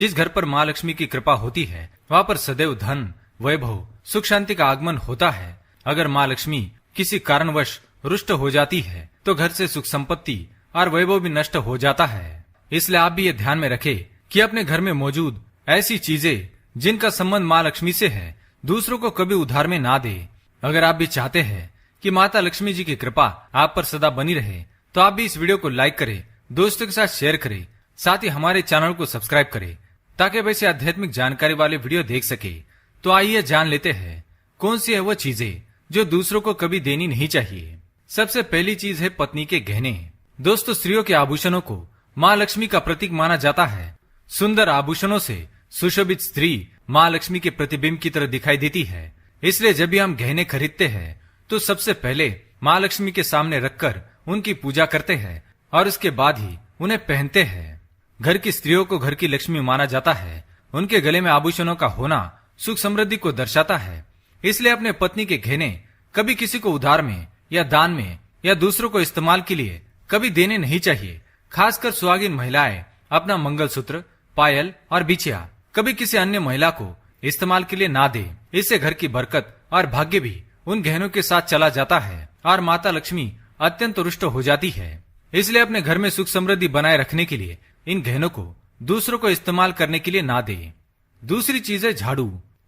जिस घर पर माँ लक्ष्मी की कृपा होती है वहाँ पर सदैव धन, वैभव, सुख शांति का आगमन होता है। अगर माँ लक्ष्मी किसी कारणवश रुष्ट हो जाती है तो घर से सुख संपत्ति और वैभव भी नष्ट हो जाता है। इसलिए आप भी ये ध्यान में रखें कि अपने घर में मौजूद ऐसी चीजें जिनका संबंध माँ लक्ष्मी से है दूसरों को कभी उधार में ना दे। अगर आप भी चाहते हैं कि माता लक्ष्मी जी की कृपा आप पर सदा बनी रहे तो आप भी इस वीडियो को लाइक करें, दोस्तों के साथ शेयर करें, साथ ही हमारे चैनल को सब्सक्राइब करें ताकि वैसे आध्यात्मिक जानकारी वाले वीडियो देख सके। तो आइए जान लेते हैं कौन सी है वो चीजें जो दूसरों को कभी देनी नहीं चाहिए। सबसे पहली चीज है पत्नी के गहने। दोस्तों, स्त्रियों के आभूषणों को माँ लक्ष्मी का प्रतीक माना जाता है। सुंदर आभूषणों से सुशोभित स्त्री माँ लक्ष्मी के प्रतिबिंब की तरह दिखाई देती है। इसलिए जब भी हम गहने खरीदते हैं तो सबसे पहले माँ लक्ष्मी के सामने रखकर उनकी पूजा करते हैं और उसके बाद ही उन्हें पहनते हैं। घर की स्त्रियों को घर की लक्ष्मी माना जाता है। उनके गले में आभूषणों का होना सुख समृद्धि को दर्शाता है। इसलिए अपने पत्नी के गहने कभी किसी को उधार में या दान में या दूसरों को इस्तेमाल के लिए कभी देने नहीं चाहिए। खासकर सुहागिन महिलाएं अपना मंगलसूत्र, पायल और बिछिया कभी किसी अन्य महिला को इस्तेमाल के लिए ना दे। इससे घर की बरकत और भाग्य भी उन गहनों के साथ चला जाता है और माता लक्ष्मी अत्यंत रुष्ट हो जाती है। इसलिए अपने घर में सुख समृद्धि बनाए रखने के लिए इन गहनों को दूसरों को इस्तेमाल करने के लिए ना दे। दूसरी चीज है झाड़ू।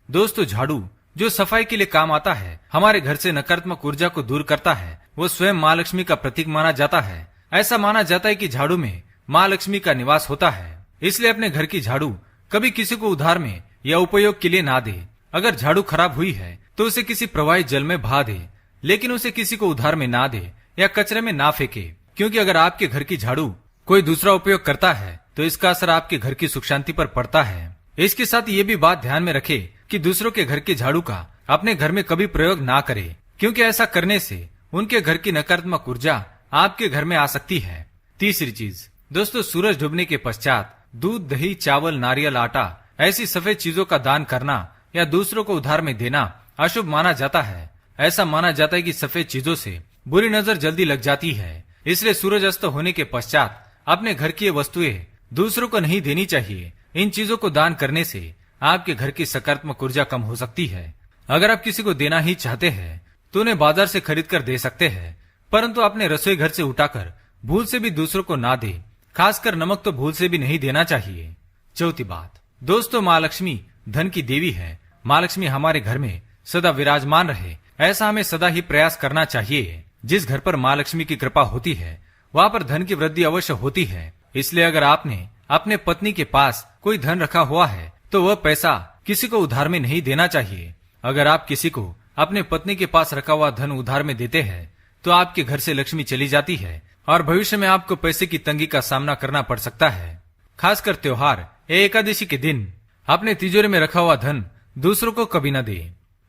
दोस्तों, झाड़ू जो सफाई के लिए काम आता है, हमारे घर से नकारात्मक ऊर्जा को दूर करता है, वो स्वयं माँ लक्ष्मी का प्रतीक माना जाता है। ऐसा माना जाता है कि झाड़ू में माँ लक्ष्मी का निवास होता है। इसलिए अपने घर की झाड़ू कभी किसी को उधार में या उपयोग के लिए ना दे। अगर झाड़ू खराब हुई है तो उसे किसी प्रवाहित जल में बहा दे, लेकिन उसे किसी को उधार में ना दे या कचरे में ना फेंके, क्योंकि अगर आपके घर की झाड़ू कोई दूसरा उपयोग करता है तो इसका असर आपके घर की सुख शांति पर पड़ता है। इसके साथ ये भी बात ध्यान में रखे कि दूसरों के घर की झाड़ू का अपने घर में कभी प्रयोग ना करे, क्योंकि ऐसा करने से उनके घर की नकारात्मक ऊर्जा आपके घर में आ सकती है। तीसरी चीज दोस्तों, सूरज डूबने के पश्चात दूध, दही, चावल, नारियल, आटा ऐसी सफेद चीजों का दान करना या दूसरों को उधार में देना अशुभ माना जाता है। ऐसा माना जाता है कि सफेद चीजों से बुरी नजर जल्दी लग जाती है। इसलिए सूरज अस्त होने के पश्चात अपने घर की ये वस्तुएं दूसरों को नहीं देनी चाहिए। इन चीजों को दान करने से आपके घर की सकारात्मक ऊर्जा कम हो सकती है। अगर आप किसी को देना ही चाहते हैं तो उन्हें बाजार से खरीद कर दे सकते हैं, परंतु अपने रसोई घर से उठाकर भूल से भी दूसरों को ना दे। खासकर नमक तो भूल से भी नहीं देना चाहिए। चौथी बात दोस्तों, माँ लक्ष्मी धन की देवी है। माँ लक्ष्मी हमारे घर में सदा विराजमान रहे, ऐसा हमें सदा ही प्रयास करना चाहिए। जिस घर पर माँ लक्ष्मी की कृपा होती है वहाँ पर धन की वृद्धि अवश्य होती है। इसलिए अगर आपने अपने पत्नी के पास कोई धन रखा हुआ है तो वह पैसा किसी को उधार में नहीं देना चाहिए। अगर आप किसी को अपने पत्नी के पास रखा हुआ धन उधार में देते हैं तो आपके घर से लक्ष्मी चली जाती है और भविष्य में आपको पैसे की तंगी का सामना करना पड़ सकता है। खासकर त्योहार या एकादशी के दिन अपने तिजोरी में रखा हुआ धन दूसरों को कभी न दे।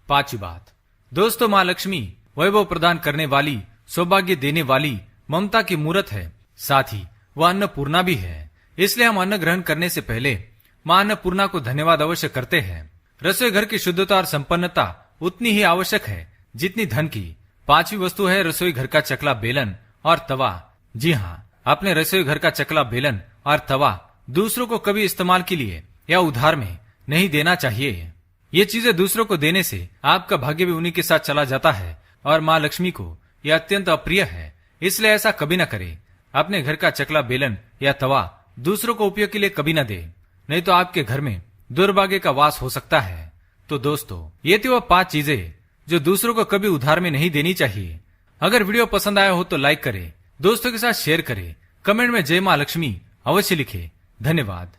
पांचवी बात दोस्तों, माँ लक्ष्मी वैभव प्रदान करने वाली, सौभाग्य देने वाली, ममता की मूर्त है। साथ ही वह अन्नपूर्णा भी है। इसलिए हम अन्न ग्रहण करने से पहले माँ अन्नपूर्णा को धन्यवाद अवश्य करते हैं। रसोई घर की शुद्धता और संपन्नता उतनी ही आवश्यक है जितनी धन की। पांचवी वस्तु है रसोई घर का चकला, बेलन और तवा। जी हाँ, अपने रसोई घर का चकला, बेलन और तवा दूसरों को कभी इस्तेमाल के लिए या उधार में नहीं देना चाहिए। ये चीजें दूसरों को देने से आपका भाग्य भी उन्हीं के साथ चला जाता है और माँ लक्ष्मी को यह अत्यंत अप्रिय है। इसलिए ऐसा कभी न करे। अपने घर का चकला, बेलन या तवा दूसरों को उपयोग के लिए कभी न दे, नहीं तो आपके घर में दुर्भाग्य का वास हो सकता है। तो दोस्तों, ये थी वह 5 चीजें जो दूसरों को कभी उधार में नहीं देनी चाहिए। अगर वीडियो पसंद आया हो तो लाइक करें, दोस्तों के साथ शेयर करें, कमेंट में जय माँ लक्ष्मी अवश्य लिखें। धन्यवाद।